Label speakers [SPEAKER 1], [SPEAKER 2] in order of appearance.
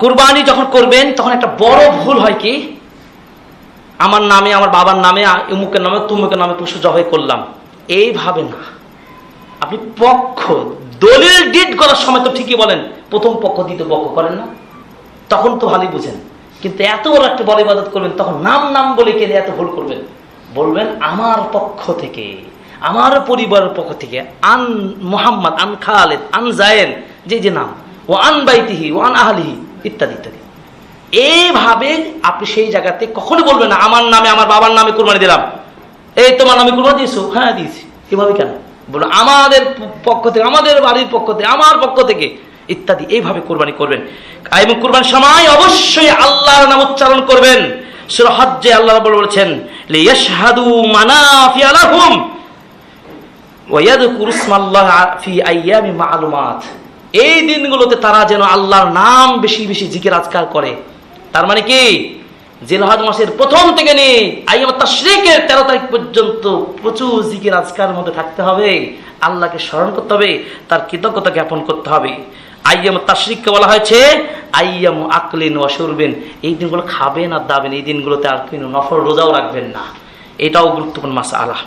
[SPEAKER 1] কুরবানি যখন করবেন তখন একটা বড় ভুল হয় কি, আমার নামে, আমার বাবার নামে, অমুকের নামে, তুমুকের নামে পশু জবাই করলাম, এইভাবে না। আপনি পক্ষ দলিল ডিড করার সময় তো ঠিকই বলেন প্রথম পক্ষ দ্বিতীয় পক্ষ করেন না, তখন তো ভালোই বুঝেন। কিন্তু এত বড় একটা বড় ইবাদত করবেন তখন নাম নাম বলে কেন এত ভুল করবেন? বলবেন আমার পক্ষ থেকে, আমার পরিবারের পক্ষ থেকে, আন মুহাম্মদ, আন খালেদ, আন জায়েদ, যে নাম, ও আন বাইতিহি, ও আন আহলিহি, ইত্যাদি ইত্যাদি। এইভাবে আপনি সেই জায়গাতে কখনো বলবেন না আমার নামে, আমার বাবার নামে কুরবানি দিলাম। এই তোমার নামে কুরবানি দিয়েছো? হ্যাঁ দিয়েছি। এভাবে কেন? বলো আমাদের পক্ষ থেকে, আমাদের বাড়ির পক্ষ থেকে, আমার পক্ষ থেকে, ইত্যাদি। এইভাবে কুরবানি করবেন। এবং কুরবানির সময় অবশ্যই আল্লাহর নাম উচ্চারণ করবেন। সূরা হজ্জে আল্লাহ রাব্বুল বলেছেন লিয়াশহাদু মানাফিআ লাহুম ওয়া ইয়াযকুরু ইসমাল্লাহি ফি আইয়ামি মা'লুমাত। এই দিনগুলোতে তারা যেন আল্লাহর নাম বেশি বেশি জিকির আজকার করে। তার মানে কি, জিলহজ মাসের প্রথম থেকে নিয়ে আইয়াম তাশরিকের 13 তারিখ পর্যন্ত প্রচুর জিকির আজকার মধ্যে থাকতে হবে, আল্লাহকে স্মরণ করতে হবে, তার কৃতজ্ঞতা জ্ঞাপন করতে হবে। আইয়াম তাশরিককে বলা হয়েছে আইয়াম আকলিন ওয়া শুরবিন। এই দিনগুলো খাবেন আর দাবেন, এই দিনগুলোতে আর কোনো নফল রোজাও রাখবেন না। এটাও গুরুত্বপূর্ণ মাসআলা।